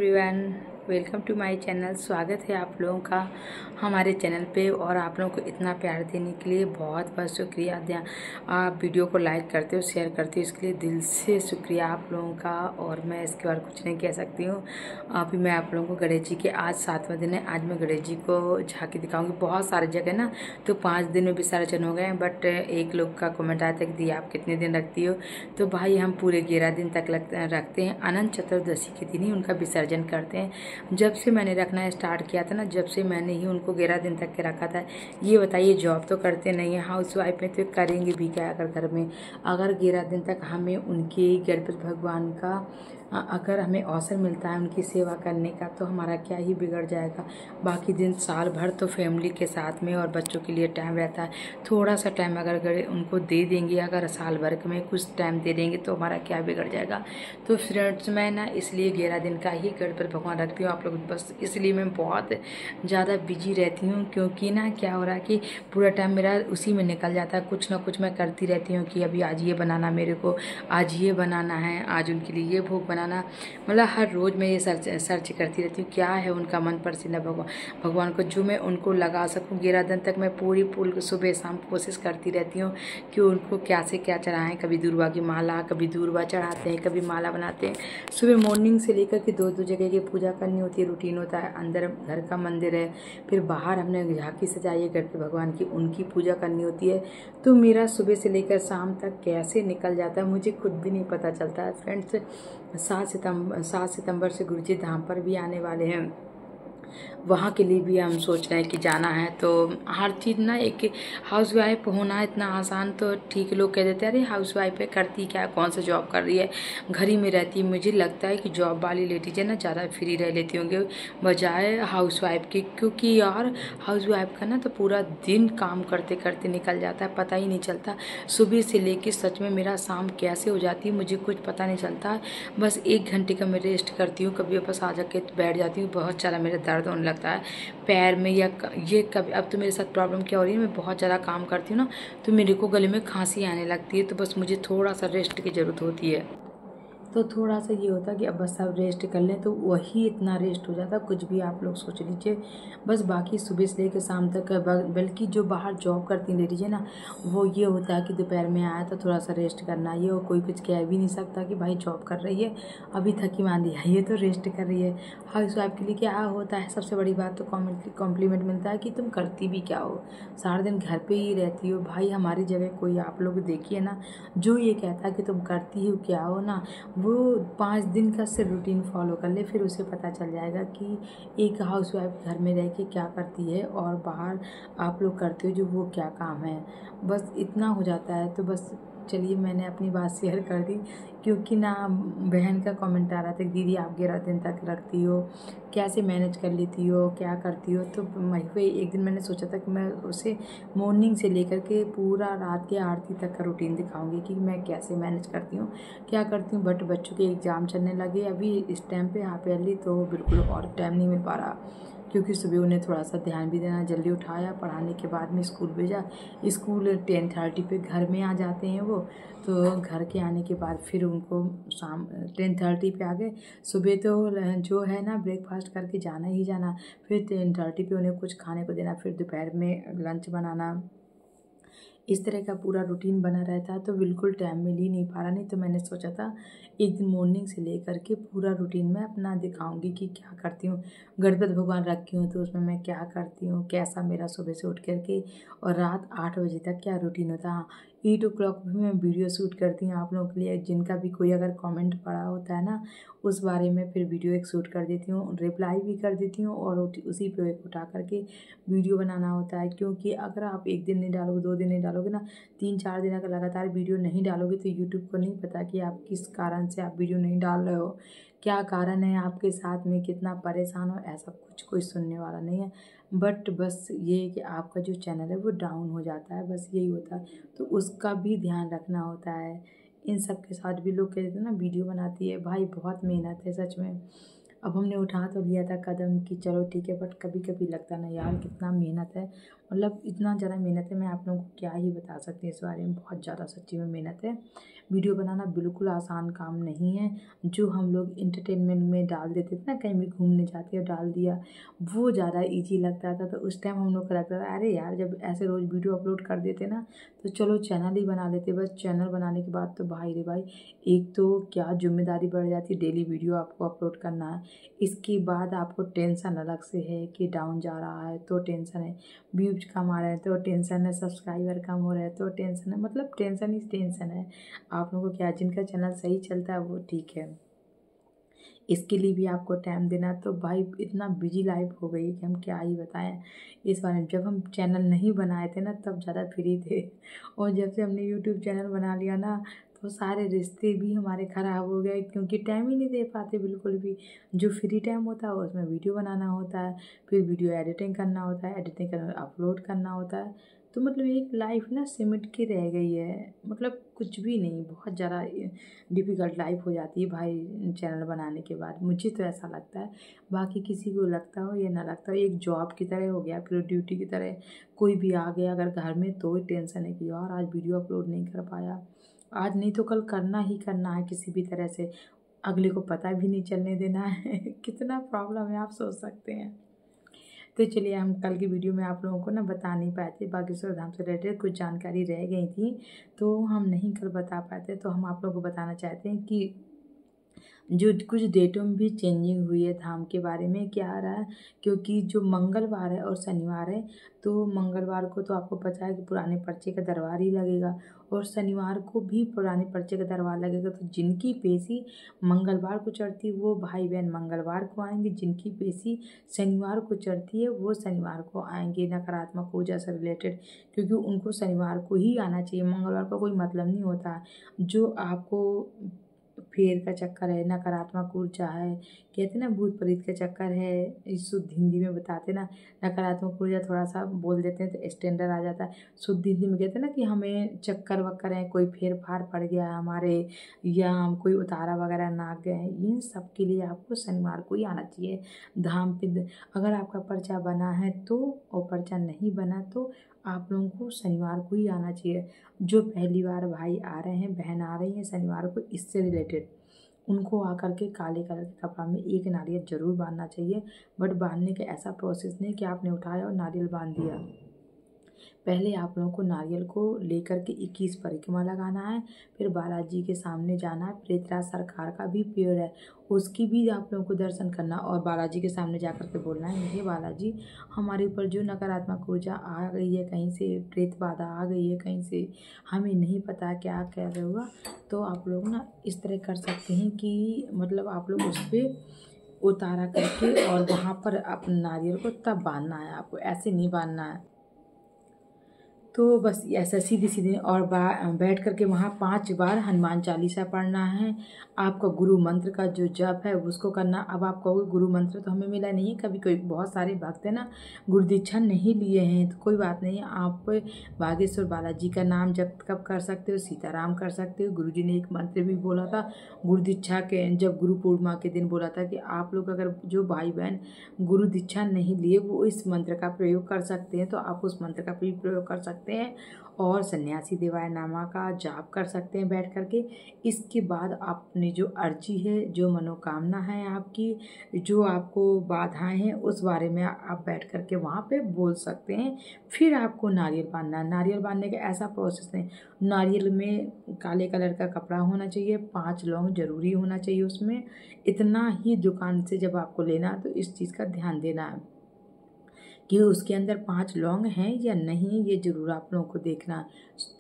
Everyone, welcome to my channel. स्वागत है आप लोगों का हमारे चैनल पे और आप लोगों को इतना प्यार देने के लिए बहुत बहुत शुक्रिया। आप वीडियो को लाइक करते हो, शेयर करते हो, इसके लिए दिल से शुक्रिया आप लोगों का। और मैं इसके बारे कुछ नहीं कह सकती हूँ। अभी मैं आप लोगों को गणेश जी के आज 7वां दिन है। आज मैं गणेश जी को झांकी दिखाऊंगी। बहुत सारे जगह ना तो 5 दिन में विसर्जन हो गए हैं, बट एक लोग का कमेंट आया था कि दी आप कितने दिन रखती हो, तो भाई हम पूरे 11 दिन तक रखते हैं। अनंत चतुर्दशी के दिन ही उनका विसर्जन करते हैं। जब से मैंने रखना स्टार्ट किया था ना, जब से मैंने ही उनको 11 दिन तक के रखा था। ये बताइए, जॉब तो करते नहीं है, हाउस वाइफ में, तो करेंगे भी क्या अगर घर में अगर 11 दिन तक हमें उनके गणपति भगवान का अगर हमें अवसर मिलता है उनकी सेवा करने का, तो हमारा क्या ही बिगड़ जाएगा। बाकी दिन साल भर तो फैमिली के साथ में और बच्चों के लिए टाइम रहता है। थोड़ा सा टाइम अगर उनको दे देंगे, अगर साल भर में कुछ टाइम दे देंगे तो हमारा क्या बिगड़ जाएगा। तो फ्रेंड्स, मैं ना इसलिए 11 दिन का ही गणपति भगवान रखती हूँ। आप लोग बस इसलिए मैं बहुत ज़्यादा बिजी रहती हूँ, क्योंकि ना क्या हो रहा है कि पूरा टाइम मेरा उसी में निकल जाता है। कुछ ना कुछ मैं करती रहती हूँ कि अभी आज ये बनाना, मेरे को आज ये बनाना है, आज उनके लिए ये भोग बनाना। मतलब हर रोज़ मैं ये सर्च करती रहती हूँ क्या है उनका मन पसंद भगवान को, जो मैं उनको लगा सकूँ। 11 दिन तक मैं पूरी सुबह शाम कोशिश करती रहती हूँ कि उनको क्या से क्या चढ़ाएँ। कभी दूर्वा की माला, कभी दूर्वा चढ़ाते हैं, कभी माला बनाते हैं। सुबह मॉर्निंग से लेकर के दो जगह की पूजा करनी होती है, रूटीन होता है। अंदर घर का मंदिर है, फिर बाहर हमने झांकी सजाई है गणपति भगवान की, उनकी पूजा करनी होती है। तो मेरा सुबह से लेकर शाम तक कैसे निकल जाता है मुझे खुद भी नहीं पता चलता है। फ्रेंड्स, 7 सितंबर से गुरुजी धाम पर भी आने वाले हैं। वहाँ के लिए भी हम सोच रहे हैं कि जाना है। तो हर चीज़ ना, एक हाउस वाइफ होना इतना आसान तो ठीक, लोग कह देते हैं अरे हाउस वाइफ है, करती क्या, कौन सा जॉब कर रही है, घर ही में रहती है। मुझे लगता है कि जॉब वाली लेडीज है ना ज़्यादा फ्री रह लेती होंगे बजाय हाउस वाइफ की, क्योंकि यार हाउस वाइफ का ना तो पूरा दिन काम करते करते निकल जाता है, पता ही नहीं चलता। सुबह से लेकर सच में मेरा शाम कैसे हो जाती है मुझे कुछ पता नहीं चलता। बस 1 घंटे का मैं रेस्ट करती हूँ, कभी वापस आ जाके बैठ जाती हूँ। बहुत ज़्यादा मेरा दर्द होने लगता है पैर में, या ये कभी, अब तो मेरे साथ प्रॉब्लम क्या हो रही है, मैं बहुत ज़्यादा काम करती हूँ ना तो मेरे को गले में खांसी आने लगती है। तो बस मुझे थोड़ा सा रेस्ट की ज़रूरत होती है। तो थोड़ा सा ये होता है कि अब बस सब रेस्ट कर लें तो वही इतना रेस्ट हो जाता है, कुछ भी आप लोग सोच लीजिए। बस बाकी सुबह से लेकर शाम तक, बल्कि जो बाहर जॉब करती लेडीज है ना, वो ये होता है कि दोपहर में आया तो थोड़ा सा रेस्ट करना, ये और कोई कुछ कह भी नहीं सकता कि भाई जॉब कर रही है अभी थकी मांदी है, ये तो रेस्ट कर रही है। हाउस वाइफ के लिए क्या होता है, सबसे बड़ी बात तो कॉम्प्लीमेंट मिलता है कि तुम करती भी क्या हो, सारा दिन घर पर ही रहती हो। भाई हमारी जगह कोई आप लोग देखिए ना, जो ये कहता है कि तुम करती हो क्या हो ना, वो 5 दिन का सिर्फ रूटीन फॉलो कर ले, फिर उसे पता चल जाएगा कि एक हाउसवाइफ घर में रह के क्या करती है और बाहर आप लोग करते हो जो वो क्या काम है। बस इतना हो जाता है। तो बस चलिए, मैंने अपनी बात शेयर कर दी, क्योंकि ना बहन का कमेंट आ रहा था कि दीदी आप 11 दिन तक रखती हो, कैसे मैनेज कर लेती हो, क्या करती हो। तो वही एक दिन मैंने सोचा था कि मैं उसे मॉर्निंग से लेकर के पूरा रात के आरती तक का रूटीन दिखाऊंगी कि मैं कैसे मैनेज करती हूँ, क्या करती हूँ। बट बच्चों के एग्ज़ाम चलने लगे अभी इस टाइम पे हाफ ईयरली, तो बिल्कुल और टाइम नहीं मिल पा रहा, क्योंकि सुबह उन्हें थोड़ा सा ध्यान भी देना, जल्दी उठाया, पढ़ाने के बाद में स्कूल भेजा। स्कूल 10:30 पे घर में आ जाते हैं वो, तो घर के आने के बाद फिर उनको शाम 10:30 पे आ गए। सुबह तो जो है ना ब्रेकफास्ट करके जाना ही जाना, फिर 10:30 पे उन्हें कुछ खाने को देना, फिर दोपहर में लंच बनाना। इस तरह का पूरा रूटीन बना रहता है, तो बिल्कुल टाइम मिल ही नहीं पा रहा। नहीं तो मैंने सोचा था एक दिन मॉर्निंग से लेकर के पूरा रूटीन मैं अपना दिखाऊंगी कि क्या करती हूँ। गणपति भगवान रखी हूँ तो उसमें मैं क्या करती हूँ, कैसा मेरा सुबह से उठ करके और रात 8 बजे तक क्या रूटीन होता है। 8 o'clock भी मैं वीडियो शूट करती हूँ आप लोगों के लिए, जिनका भी कोई अगर कमेंट पड़ा होता है ना उस बारे में फिर वीडियो एक शूट कर देती हूँ, रिप्लाई भी कर देती हूँ, और उसी पे एक उठा करके वीडियो बनाना होता है। क्योंकि अगर आप 1 दिन नहीं डालोगे, 2 दिन नहीं डालोगे ना, 3-4 दिन अगर लगातार वीडियो नहीं डालोगे तो यूट्यूब को नहीं पता कि आप किस कारण से आप वीडियो नहीं डाल रहे हो, क्या कारण है आपके साथ में, कितना परेशान हो, ऐसा कुछ कोई सुनने वाला नहीं है। बट बस ये है कि आपका जो चैनल है वो डाउन हो जाता है, बस यही होता है। तो उसका भी ध्यान रखना होता है। इन सब के साथ भी लोग कहते हैं ना वीडियो बनाती है, भाई बहुत मेहनत है सच में। अब हमने उठा तो लिया था कदम कि चलो ठीक है, बट कभी कभी लगता ना यार कितना मेहनत है। मतलब इतना ज़्यादा मेहनत है, मैं आप लोगों को क्या ही बता सकती हूँ इस बारे में। बहुत ज़्यादा सच्ची में मेहनत है। वीडियो बनाना बिल्कुल आसान काम नहीं है। जो हम लोग इंटरटेनमेंट में डाल देते थे ना, कहीं भी घूमने जाते और डाल दिया, वो ज़्यादा ईजी लगता था। तो उस टाइम हम लोग को लगता था अरे यार, जब ऐसे रोज़ वीडियो अपलोड कर देते ना, तो चलो चैनल ही बना लेते। बस चैनल बनाने के बाद तो भाई रे भाई, एक तो क्या जिम्मेदारी बढ़ जाती है, डेली वीडियो आपको अपलोड करना है। इसके बाद आपको टेंशन अलग से है कि डाउन जा रहा है तो टेंशन है, व्यूज कम आ रहे हैं तो टेंशन है, सब्सक्राइबर कम हो रहे हैं तो टेंशन है। मतलब टेंशन ही टेंशन है। आप लोगों को क्या, जिनका चैनल सही चलता है वो ठीक है, इसके लिए भी आपको टाइम देना। तो भाई इतना बिजी लाइफ हो गई कि हम क्या ही बताएं इस बारे में। जब हम चैनल नहीं बनाए थे ना, तब ज़्यादा फ्री थे, और जब से हमने यूट्यूब चैनल बना लिया ना, तो सारे रिश्ते भी हमारे ख़राब हो गए, क्योंकि टाइम ही नहीं दे पाते बिल्कुल भी। जो फ्री टाइम होता है उसमें वीडियो बनाना होता है, फिर वीडियो एडिटिंग करना होता है, एडिटिंग करना अपलोड करना होता है। तो मतलब एक लाइफ ना सिमट के रह गई है, मतलब कुछ भी नहीं, बहुत ज़्यादा डिफ़िकल्ट लाइफ हो जाती है भाई चैनल बनाने के बाद। मुझे तो ऐसा लगता है, बाकी किसी को लगता हो या ना लगता हो, एक जॉब की तरह हो गया, फिर ड्यूटी की तरह। कोई भी आ गया अगर घर में, तो ही टेंशन है कि यार आज वीडियो अपलोड नहीं कर पाया, आज नहीं तो कल करना ही करना है किसी भी तरह से, अगले को पता भी नहीं चलने देना है। कितना प्रॉब्लम है, आप सोच सकते हैं। तो चलिए, हम कल की वीडियो में आप लोगों को ना बता नहीं पाए थे, बागेश्वर धाम से रिलेटेड कुछ जानकारी रह गई थी, तो हम नहीं कल बता पाए थे। तो हम आप लोगों को बताना चाहते हैं कि जो कुछ डेटों में भी चेंजिंग हुई है धाम के बारे में। क्या आ रहा है, क्योंकि जो मंगलवार है और शनिवार है, तो मंगलवार को तो आपको पता है कि पुराने पर्चे का दरबार ही लगेगा, और शनिवार को भी पुराने पर्चे का दरबार लगेगा। तो जिनकी पेशी मंगलवार को चढ़ती है वो भाई बहन मंगलवार को आएंगे, जिनकी पेशी शनिवार को चढ़ती है वो शनिवार को आएंगे, नकारात्मक ऊर्जा से रिलेटेड, क्योंकि उनको शनिवार को ही आना चाहिए। मंगलवार का कोई मतलब नहीं होता। जो आपको फेर का चक्कर है, नकारात्मक ऊर्जा है, कहते ना भूत प्रेत का चक्कर है, इस शुद्ध हिंदी में बताते ना। नकारात्मक ऊर्जा थोड़ा सा बोल देते हैं तो स्टैंडर्ड आ जाता है। शुद्ध हिंदी में कहते हैं ना कि हमें चक्कर वक्कर है, कोई फेर फार पड़ गया है हमारे, या हम कोई उतारा वगैरह नाग गए हैं, इन सब के लिए आपको शनिवार को ही आना चाहिए धाम पे। अगर आपका पर्चा बना है तो, और पर्चा नहीं बना तो आप लोगों को शनिवार को ही आना चाहिए। जो पहली बार भाई आ रहे हैं, बहन आ रही हैं शनिवार को, इससे रिलेटेड उनको आकर के काले कलर के कपड़ा में एक नारियल जरूर बांधना चाहिए। बट बांधने का ऐसा प्रोसेस नहीं कि आपने उठाया और नारियल बांध दिया। पहले आप लोगों को नारियल को लेकर के 21 परिक्रमा लगाना है, फिर बालाजी के सामने जाना है। प्रेतराज सरकार का भी पेड़ है, उसकी भी आप लोगों को दर्शन करना, और बालाजी के सामने जाकर के बोलना है, हे बालाजी, हमारे ऊपर जो नकारात्मक ऊर्जा आ गई है, कहीं से प्रेत बाधा आ गई है, कहीं से हमें नहीं पता क्या कह रहे होगा। तो आप लोग ना इस तरह कर सकते हैं कि मतलब आप लोग उस पर उतारा करके और वहाँ पर अपने नारियल को तब बांधना है, आपको ऐसे नहीं बांधना है। तो बस ऐसा सीधे सीधे, और बैठ करके वहाँ 5 बार हनुमान चालीसा पढ़ना है। आपका गुरु मंत्र का जो जप है उसको करना। अब आप कहोगे गुरु मंत्र तो हमें मिला नहीं है, कभी कोई बहुत सारे भक्त है ना गुरु दीक्षा नहीं लिए हैं, तो कोई बात नहीं, आप बागेश्वर बालाजी का नाम जप कब कर सकते हो, सीताराम कर सकते हो। गुरु जी ने एक मंत्र भी बोला था गुरु दीक्षा के, जब गुरु पूर्णिमा के दिन बोला था कि आप लोग अगर जो भाई बहन गुरु दीक्षा नहीं लिए वो इस मंत्र का प्रयोग कर सकते हैं, तो आप उस मंत्र का भी प्रयोग कर सकते हैं, और सन्यासी देवाय नामा का जाप कर सकते हैं बैठ करके। इसके बाद आपने जो अर्जी है, जो मनोकामना है आपकी, जो आपको बाधाएं हैं, उस बारे में आप बैठ करके वहाँ पे बोल सकते हैं। फिर आपको नारियल बांधना है। नारियल बांधने का ऐसा प्रोसेस नहीं, नारियल में काले कलर का कपड़ा होना चाहिए, 5 लौंग जरूरी होना चाहिए उसमें। इतना ही दुकान से जब आपको लेना तो इस चीज़ का ध्यान देना है कि उसके अंदर 5 लौंग हैं या नहीं, ये ज़रूर आप लोगों को देखना है,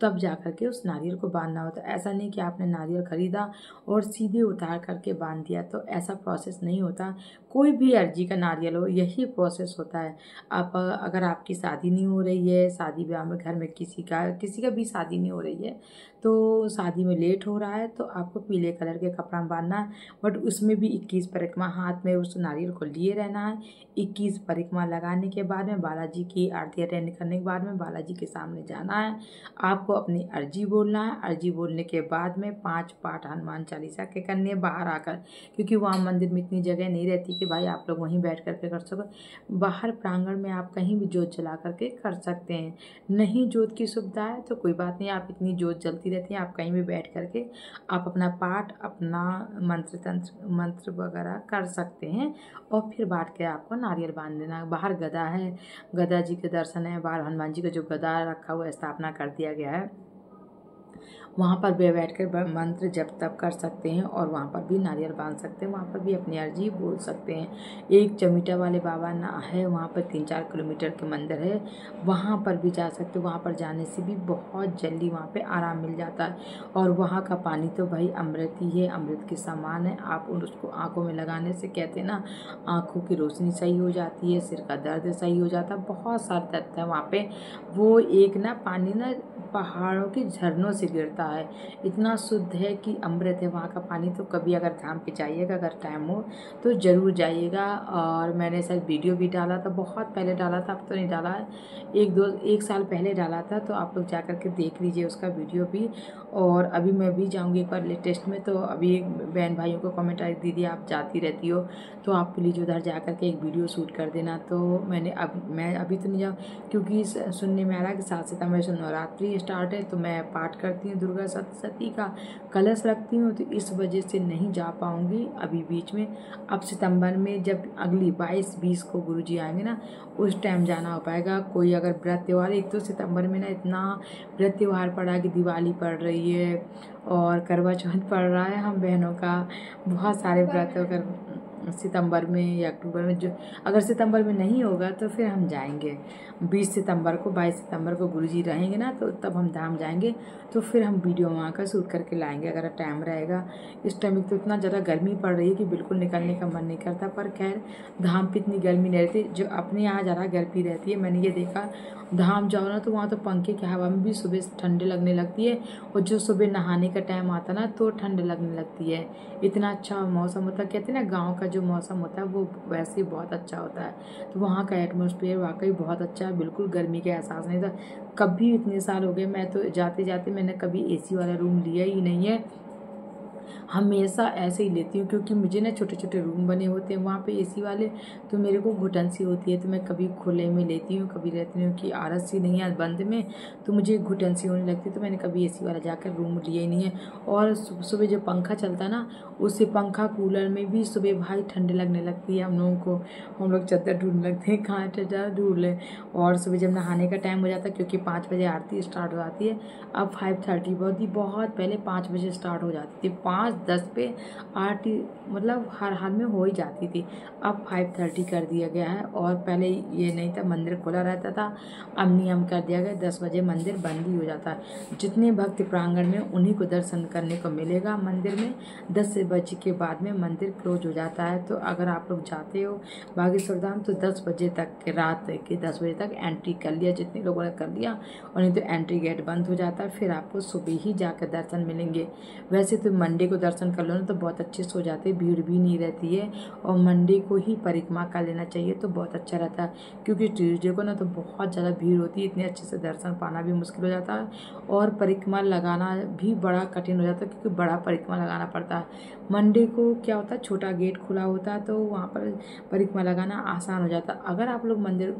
तब जा कर के उस नारियल को बांधना होता है। ऐसा नहीं कि आपने नारियल ख़रीदा और सीधे उतार करके बांध दिया, तो ऐसा प्रोसेस नहीं होता। कोई भी अर्जी का नारियल हो यही प्रोसेस होता है। आप अगर आपकी शादी नहीं हो रही है, शादी ब्याह में घर में किसी का भी शादी नहीं हो रही है, तो शादी में लेट हो रहा है, तो आपको पीले कलर के कपड़ा बांधना है। बट उसमें भी 21 परिक्रमा हाथ में उस नारियल को लिए रहना है। 21 परिक्रमा लगाने के बाद बाद में बालाजी की आरती अटेंड करने के बाद में बालाजी के सामने जाना है। आपको अपनी अर्जी बोलना है। अर्जी बोलने के बाद में 5 पाठ हनुमान चालीसा के करने बाहर आकर, क्योंकि वहाँ मंदिर में इतनी जगह नहीं रहती कि भाई आप लोग वहीं बैठ करके कर सको। बाहर प्रांगण में आप कहीं भी जोत जला करके कर सकते हैं। नहीं जोत की सुविधा है तो कोई बात नहीं, आप इतनी जोत जलती रहती है, आप कहीं भी बैठ करके आप अपना पाठ, अपना मंत्र वगैरह कर सकते हैं। और फिर बांट के आपको नारियल बांध देना। बाहर गदा है, गदा जी के दर्शन है। बाहर हनुमान जी का जो गदा रखा हुआ है, स्थापना कर दिया गया है, वहाँ पर भी बैठ कर मंत्र जप तप कर सकते हैं और वहाँ पर भी नारियल बांध सकते हैं। वहाँ पर भी अपनी अर्जी बोल सकते हैं। एक चमीटा वाले बाबा ना है, वहाँ पर 3-4 किलोमीटर के मंदिर है, वहाँ पर भी जा सकते हो। वहाँ पर जाने से भी बहुत जल्दी वहाँ पे आराम मिल जाता है। और वहाँ का पानी तो भाई अमृत ही है, अमृत के समान है। आप उसको आँखों में लगाने से, कहते हैं ना, आँखों की रोशनी सही हो जाती है, सिर का दर्द सही हो जाता है, बहुत सारे तथ्य है वहाँ पे। वो एक ना पानी ना पहाड़ों के झरनों से गिरता है, इतना शुद्ध है कि अमृत है वहाँ का पानी। तो कभी अगर धाम पे जाइएगा, अगर टाइम हो तो ज़रूर जाइएगा। और मैंने शायद वीडियो भी डाला था, बहुत पहले डाला था, अब तो नहीं डाला है, 1 साल पहले डाला था। तो आप लोग जा कर के देख लीजिए उसका वीडियो भी। और अभी मैं भी जाऊँगी एक बार लेटेस्ट में। तो अभी बहन भाइयों को कमेंट आई, दीदी आप जाती रहती हो तो आप प्लीज़ उधर जा कर के एक वीडियो शूट कर देना। तो मैं अभी तो नहीं जाऊँ, क्योंकि सुनने में आ रहा है कि 7 सितंबर से नवरात्रि स्टार्ट है। तो मैं पाठ करती हूँ, दुर्गा सप्तशती का कलश रखती हूँ, तो इस वजह से नहीं जा पाऊँगी अभी बीच में। अब सितंबर में जब अगली 22-20 को गुरुजी आएंगे ना, उस टाइम जाना हो पाएगा। कोई अगर व्रत त्यौहार, एक तो सितंबर में ना इतना व्रत त्यौहार पड़ा कि दिवाली पड़ रही है और करवा चौथ पड़ रहा है, हम बहनों का बहुत सारे व्रत अगर सितंबर में या अक्टूबर में, जो अगर सितंबर में नहीं होगा तो फिर हम जाएंगे 20 सितंबर को, 22 सितंबर को गुरुजी रहेंगे ना, तो तब हम धाम जाएंगे। तो फिर हम वीडियो वहाँ का शूट करके लाएंगे अगर टाइम रहेगा। इस टाइम तो इतना ज़्यादा गर्मी पड़ रही है कि बिल्कुल निकलने का मन नहीं करता। पर खैर धाम पे इतनी गर्मी नहीं रहती, जो अपने यहाँ ज़्यादा गर्मी रहती है। मैंने ये देखा, धाम जाओ ना तो वहाँ तो पंखे की हवा में भी सुबह ठंडे लगने लगती है, और जो सुबह नहाने का टाइम आता ना तो ठंड लगने लगती है। इतना अच्छा मौसम होता है, कहते हैं ना गाँव का जो मौसम होता है वो वैसे ही बहुत अच्छा होता है। तो वहाँ का एटमॉस्फेयर वाकई बहुत अच्छा है, बिल्कुल गर्मी का एहसास नहीं था कभी। इतने साल हो गए, मैं तो जाते जाते मैंने कभी एसी वाला रूम लिया ही नहीं है, हमेशा ऐसे ही लेती हूँ। क्योंकि मुझे ना छोटे छोटे रूम बने होते हैं वहाँ पे एसी वाले, तो मेरे को घुटन सी होती है। तो मैं कभी खुले में लेती हूँ, कभी रहती हूँ कि आरस सी नहीं है बंद में, तो मुझे घुटन सी होने लगती है। तो मैंने कभी एसी वाला जाकर रूम लिया ही नहीं है। और सुबह जो पंखा चलता है ना, उससे पंखा कूलर में भी सुबह भाई ठंड लगने लगती है हम लोगों को। हम लोग चादर ढूंढ लगते हैं, कहाँ चादर ढूंढ लें। और सुबह जब नहाने का टाइम हो जाता है, क्योंकि 5 बजे आरती स्टार्ट हो जाती है, अब 5:30, बहुत पहले 5 बजे स्टार्ट हो जाती थी, 5:10 पे आरती मतलब हर हाल में हो ही जाती थी। अब 5:30 कर दिया गया है। और पहले ये नहीं था, मंदिर खुला रहता था, अब नियम कर दिया गया 10 बजे मंदिर बंद ही हो जाता है। जितने भक्त प्रांगण में उन्हीं को दर्शन करने को मिलेगा मंदिर में। 10 बजे के बाद में मंदिर क्लोज हो जाता है। तो अगर आप लोग जाते हो बागेश्वर धाम तो 10 बजे तक के, रात के 10 बजे तक एंट्री कर लिया, जितने लोगों ने कर लिया। और नहीं तो एंट्री गेट बंद हो जाता है, फिर आपको सुबह ही जाकर दर्शन मिलेंगे। वैसे तो मंडे को दर्शन कर लो ना तो बहुत अच्छे से हो जाते, भीड़ भी नहीं रहती है। और मंडे को ही परिक्रमा कर लेना चाहिए तो बहुत अच्छा रहता है, क्योंकि ट्यूसडे को ना तो बहुत ज़्यादा भीड़ होती है, इतने अच्छे से दर्शन पाना भी मुश्किल हो जाता है। और परिक्रमा लगाना भी बड़ा कठिन हो जाता है, क्योंकि बड़ा परिक्रमा लगाना पड़ता है। मंडे को क्या होता है, छोटा गेट खुला होता है, तो वहाँ पर परिक्रमा लगाना आसान हो जाता है। अगर आप लोग मंदिर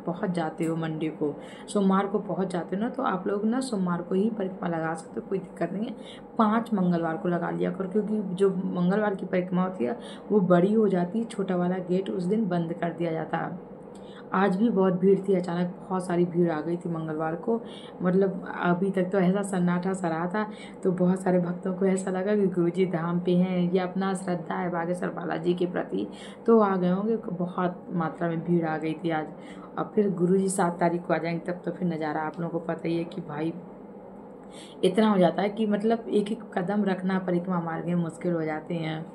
पहुँच जाते हो मंडे को, सोमवार को पहुँच जाते हो ना, तो आप लोग ना सोमवार को ही परिक्रमा लगा सकते हो, कोई दिक्कत नहीं है। 5 मंगलवार को लगा लिया करो, क्योंकि जो मंगलवार की परिक्रमा होती है वो बड़ी हो जाती है, छोटा वाला गेट उस दिन बंद कर दिया जाता है। आज भी बहुत भीड़ थी, अचानक बहुत सारी भीड़ आ गई थी मंगलवार को। मतलब अभी तक तो ऐसा सन्नाटा सा रहा था, तो बहुत सारे भक्तों को ऐसा लगा कि गुरुजी धाम पे हैं, ये अपना श्रद्धा है बागेश्वर बालाजी के प्रति, तो आ गए होंगे। बहुत मात्रा में भीड़ आ गई थी आज। अब फिर गुरुजी 7 तारीख को आ जाएंगे, तब तो फिर नज़ारा आप लोगों को पता ही है कि भाई इतना हो जाता है कि मतलब एक एक कदम रखना परिक्रमा मार्ग में मुश्किल हो जाते हैं।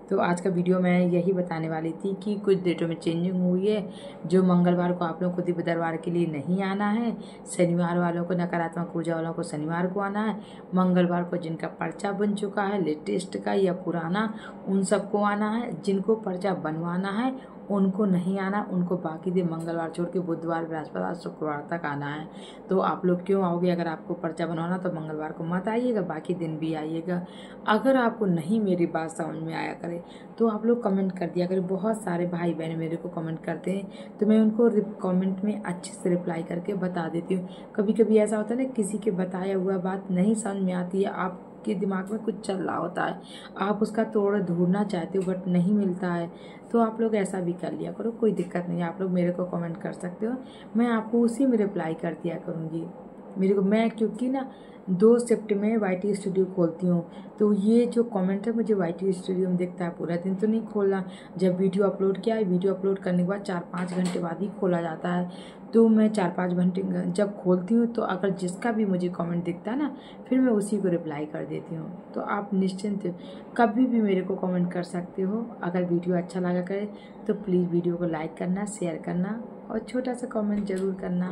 तो आज का वीडियो मैं यही बताने वाली थी कि कुछ डेटों में चेंजिंग हुई है। जो मंगलवार को आप लोगों को दिव्य दरबार के लिए नहीं आना है, शनिवार वालों को, नकारात्मक ऊर्जा वालों को शनिवार को आना है। मंगलवार को जिनका पर्चा बन चुका है लेटेस्ट का या पुराना, उन सबको आना है। जिनको पर्चा बनवाना है उनको नहीं आना, उनको बाकी दिन मंगलवार छोड़ के बुधवार, बृहस्पतिवार, शुक्रवार तक आना है। तो आप लोग क्यों आओगे? अगर आपको पर्चा बनवाना तो मंगलवार को मत आइएगा, बाकी दिन भी आइएगा। अगर आपको नहीं मेरी बात समझ में आया करे तो आप लोग कमेंट कर दिया करें। बहुत सारे भाई बहन मेरे को कमेंट करते हैं तो मैं उनको कमेंट में अच्छे से रिप्लाई करके बता देती हूँ। कभी कभी ऐसा होता है ना, किसी के बताया हुआ बात नहीं समझ में आती है, आपके दिमाग में कुछ चल रहा होता है, आप उसका तोड़ ढूंढना चाहते हो बट नहीं मिलता है, तो आप लोग ऐसा भी कर लिया करो, कोई दिक्कत नहीं है। आप लोग मेरे को कमेंट कर सकते हो, मैं आपको उसी में रिप्लाई कर दिया करूँगी। मेरे को मैं क्योंकि ना 2 शिफ्ट में YT स्टूडियो खोलती हूँ, तो ये जो कमेंट है मुझे YT स्टूडियो में दिखता है, पूरा दिन तो नहीं खोलना। जब वीडियो अपलोड किया है, वीडियो अपलोड करने के बाद 4-5 घंटे बाद ही खोला जाता है, तो मैं 4-5 घंटे जब खोलती हूँ तो अगर जिसका भी मुझे कमेंट दिखता है ना, फिर मैं उसी को रिप्लाई कर देती हूँ। तो आप निश्चिंत कभी भी मेरे को कमेंट कर सकते हो। अगर वीडियो अच्छा लगा करे तो प्लीज़ वीडियो को लाइक करना, शेयर करना और छोटा सा कमेंट ज़रूर करना।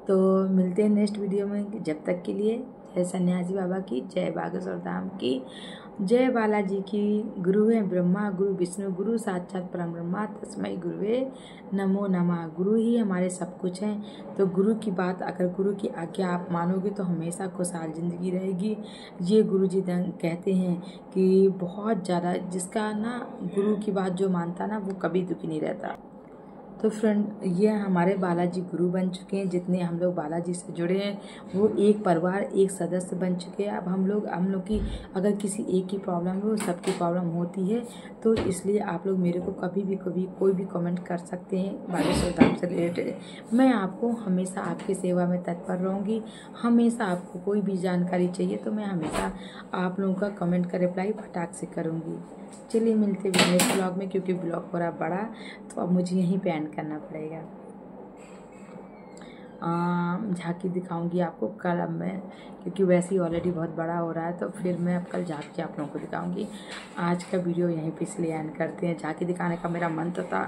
तो मिलते हैं नेक्स्ट वीडियो में। जब तक के लिए जय सन्यासी बाबा की, जय बागेश्वर धाम की, जय बालाजी की। गुरु है ब्रह्मा, गुरु विष्णु, गुरु साक्षात परम ब्रह्मा, तस्मै गुरुवे नमो नमः। गुरु ही हमारे सब कुछ हैं। तो गुरु की बात, अगर गुरु की आज्ञा आप मानोगे तो हमेशा खुशहाल ज़िंदगी रहेगी। ये गुरु जी कहते हैं कि बहुत ज़्यादा जिसका ना गुरु की बात जो मानता ना, वो कभी दुखी नहीं रहता। तो फ्रेंड, ये हमारे बालाजी गुरु बन चुके हैं। जितने हम लोग बालाजी से जुड़े हैं वो एक परिवार, एक सदस्य बन चुके हैं। अब हम लोग की अगर किसी एक की प्रॉब्लम हो, सबकी प्रॉब्लम होती है, तो इसलिए आप लोग मेरे को कभी कोई भी कमेंट कर सकते हैं बागेश्वर धाम से रिलेटेड। मैं आपको हमेशा आपकी सेवा में तत्पर रहूँगी। हमेशा आपको कोई भी जानकारी चाहिए तो मैं हमेशा आप लोगों का कमेंट का रिप्लाई फटाक से करूँगी। चलिए मिलते हैं नेक्स्ट ब्लॉग में, क्योंकि ब्लॉग थोड़ा बड़ा तो अब मुझे यहीं पे एंड करना पड़ेगा। झांकी दिखाऊंगी आपको कल अब मैं, क्योंकि वैसे ही ऑलरेडी बहुत बड़ा हो रहा है, तो फिर मैं अब कल झांकी आप लोगों को दिखाऊंगी। आज का वीडियो यहीं पे इसलिए एंड करते हैं। झांकी दिखाने का मेरा मन तो था,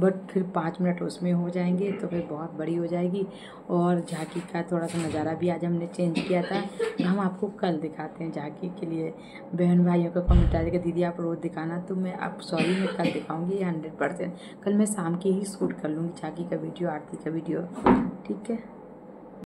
बट फिर 5 मिनट उसमें हो जाएंगे तो फिर बहुत बड़ी हो जाएगी। और झांकी का थोड़ा सा नज़ारा भी आज हमने चेंज किया था, हम आपको कल दिखाते हैं। झांकी के लिए बहन भाइयों का कमेंट आ जाएगा, दीदी आप रोज़ दिखाना, तो मैं अब सॉरी मैं कल दिखाऊँगी 100%। कल मैं शाम के ही शूट कर लूँगी झांकी का वीडियो, आरती का वीडियो, ठीक है।